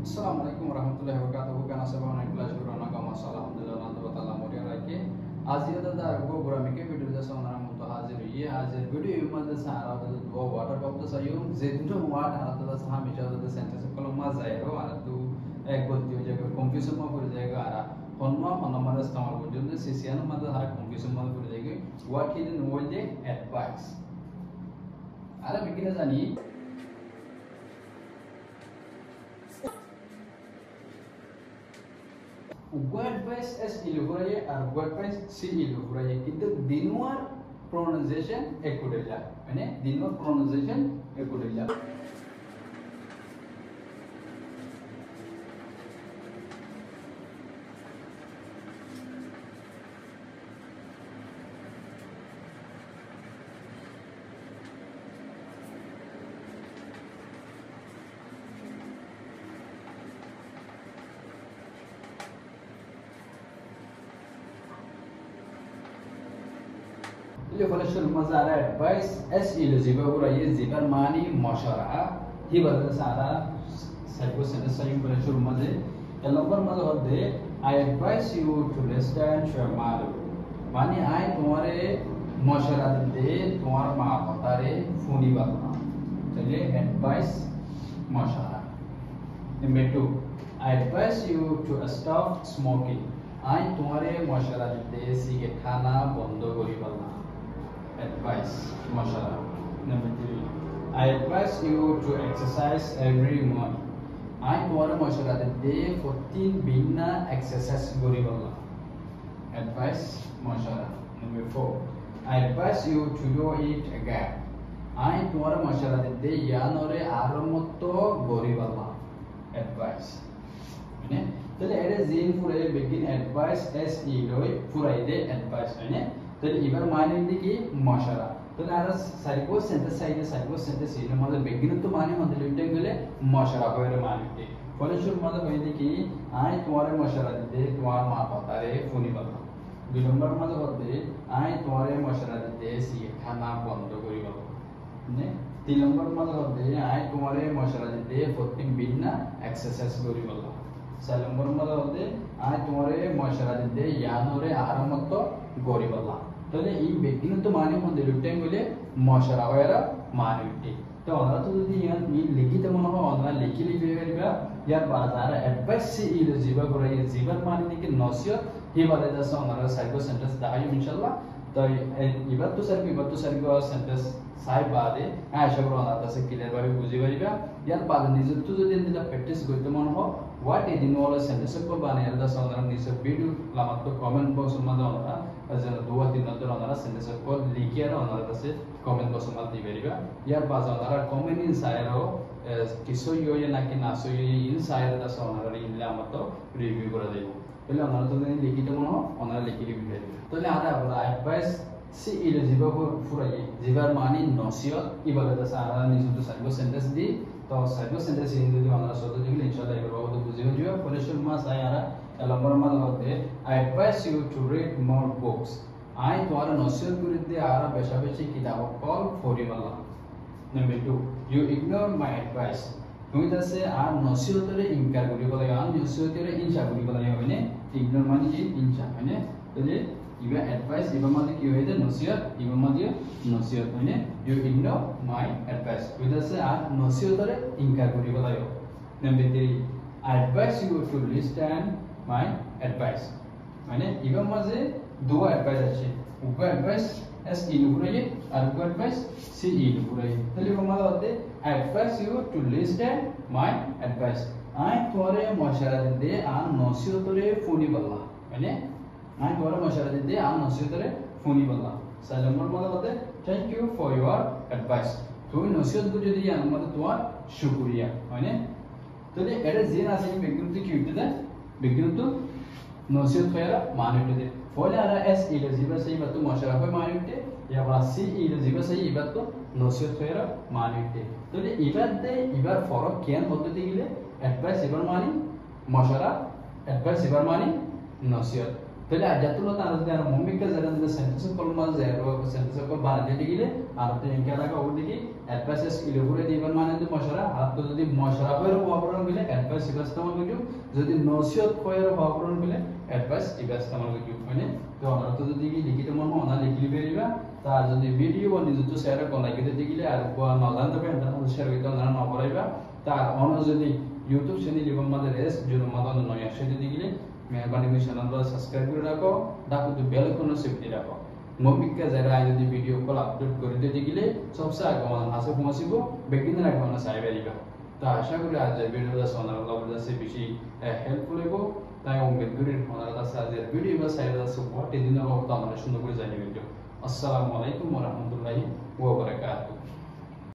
Assalamualaikum warahmatullahi wabarakatuh. Kana sabah na class corona ka masalah alhamdulillah Allah taala moriya rake. आज ये दादा को बुरा में के वीडियो जैसा हमारा मुद्दा हाजिर हुई है आज वीडियो में जैसा आ रहा था तो वाटर पंप तो सही हूँ जेंटो वाट आ रहा था हम इधर तो सेंटर से कलम मजा आएगा आ रहा तो एक बोलती हो जाएगा कंफ्यूजन में पड़ जाएगा आ रहा होन्ना होन्ना मदद इस्तेमाल कर जो ने सीसीएन मदद हर कंफ्यूजन में पड़ जाएगी what is no way advice आ रहा बिगिनर जानी advice as illustrated or advice see illustrated কিন্তু দিনওয়ার pronunciation একুডেলা মানে দিনওয়ার pronunciation একুডেলা اللي فلش المزارع advice as illustrated ولا يزيبر ماني مشارع هي بدل سارا سيكو سنسيم فلش المزه النمبر مزه होते I advise you to listen to your mother मानी I तुम्हारे मशवरा देते तुम्हारा माँ बतारे फूनी बातना चलिए advice मशवरा number 2 I advise you to stop smoking I तुम्हारे मशवरा देते सिगरेट खाना बंद करी बातना advice mashara number 3 I advise you to exercise every morning I tomorrow mashara de 14 binna exercise gori balla advice mashara number 4 I advise you to do it again I tomorrow mashara de yanore aromotto gori balla advice মানে তাহলে এটা জিন পুরে begin advice as iloi পুরাইদে advice মানে तो इवर माने की मशरा तो नारा साइको सेंटेंस इन मतलब बेगिन तो माने मतलब लिटे गेले मशरा होयर माने फलशुर मतलब होइदे कि आय तुम्हारे मशरा दे तुम्हार मां बतारे फुनी बता दुई नंबर मतलब होते आय तुम्हारे मशरा दे सी खाना बंद करी बता ने तीन नंबर मतलब होते आय तुम्हारे मशरा दे 14 बिना एक्सरसाइज करी बता चार नंबर मतलब होते आय तुम्हारे मशरा दे यानोरे आरामत गरी बता তাহলে এই ব্যক্তি তো মানে মধ্যে লুটেন বলে মশরা হয়রা মানবিটি তো আমরা তো যদি ইয়ান ই লিখিত মনে হয় আমরা লিখি লিখে গেলিবা ইয়ার বাজার অ্যাডভাইস সি ইল জিবা করে জিবার মানে কি নসিয়ত হি বাদে দাস আমরা সাইকো সেন্টেন্স দাই ইনশাআল্লাহ তো এবার তো সার্কো সেন্টেন্স সাই বাদে আশা করি আমরা তাসে ক্লিয়ার ভাবে বুঝি পারিবা ইয়ার বাদে নিজে তো যদি এটা প্র্যাকটিস করতে মনে হয় what is the knowledge sentence को बनाने वाला साधारण निश्चित वीडियो लामत तो कमेंट बॉक्स में दाना अजर दो तीन नंतर आना सेंटेंस को लिखिए ना आना तसे कमेंट बॉक्स में दी बेरिबा यार बाज आना कमेंट इन साइरो किसो यो या ना कि नासो यो इन साइरो दा साना इन लामत तो रिव्यू कर दे पहले आना तो नहीं लिखी तो मनो आना लिखी रिव्यू तो ले आधा बोला advice si ilo jiba ko furai jibar mani nosiot ibala da sara nisu to sargo sentence di to sargo sentence hindu di amara soto digile inshallah ebar babu to bujiyo jiba polishul mas ayara number mal hote I advise you to read more books I tomara nosiot guridde ara besha beshi kitab call foriballa number 2 you ignore my advice তুমি তাসে আর নসিহতরে incur করি বলা আর নসিহতরে ইনশা করি বলা মানে ignore মানে কি ইনশা মানে তাহলে इवन एडवाइस इवन माने की होइदे नसिहत इवन माने नसिहत माने यू इग्नोर माय एडवाइस विदा से आ नसिहत रे इनकार करि बलायो number 3 I advise you to listen my advice माने इवन माजे दो एडवाइस আছে उगो एडवाइस एस इलुगुराये और उगो एडवाइस सी इलुगुराये তাহলে মানে হতে I advise you to listen my advice आई तोरे मशवरा दे आ नसिहत रे फोनी बल्ला माने I tomorrow mashara dide am nasiyatare phone balla salamar mala bate thank you for your advice to nasiyat ko jodi yan mate tomar shukriya মানে তাহলে এটা gen আছে কি বিজ্ঞানতে কি হইতে দেয় বিজ্ঞান তো নসিহত ফেরা মানবিতে ফলে আর এস ইলে জিবা সেই বাত মশরা হয় মানবিতে या बड़ा सी इले জিবা সেই ইবাত তো নসিহত ফেরা মানবিতে তাহলে ইবার ফরক কেন পদ্ধতি গিলে অ্যাডভাইস এবার মানি মশরা অ্যাডভাইস এবার মানি নসিহত তাহলে আজাতুল্লাহ তাআলা যারা মুমিনকে যারা সেন্টেন্স কলমা যারা সেন্টেন্স কল বানাতে গিয়ে আর তো ইনকা লাগা ওদিকে অ্যাডভাইস ইলেগুরে দিবেন মানে তো মশরা আর তো যদি মশরা হয়ে হওয়ার বিলে অ্যাডভাইস ইবাস্তামাল ভিডিও যদি নসিহত হয়ে হওয়ার বিলে অ্যাডভাইস ইবাস্তামাল ভিডিও মানে তো আমরা তো যদি লিখিত মন অনা লিখলি বেরিবা তা যদি ভিডিও বনি যদি শেয়ার কোন লাগিতে দিলে আর না জানতে পারেন তাহলে শেয়ার করতে না না করাইবা তার অন্য যদি ইউটিউব চ্যানেল এবং আমাদের রেস জন্য মাদান নয় সেটা দিলে মেহরবানি করে চ্যানেলটা সাবস্ক্রাইব করে রাখো ডাকু তো বেল আইকন সেফটি রাখো মমিকা যারা যদি ভিডিও কল আপলোড করে দিতে গেলে সবসে আগে আমার হাসে পৌঁছিব বেগিনার আগে আমরা চাইবারিবা তো আশা করি আজ ভিডিওটা সোনার লাভের কাছে বেশি হেল্পফুল হইব তাই উম্মেদ করি ওনার কাছে আজকের ভিডিও বা সাইডে আছে হোয়াট এই দিনের বাবদ আমরা সুন্দর করে জানিয়ে দিও আসসালামু আলাইকুম ওয়া রাহমাতুল্লাহি ওয়া বারাকাতুহু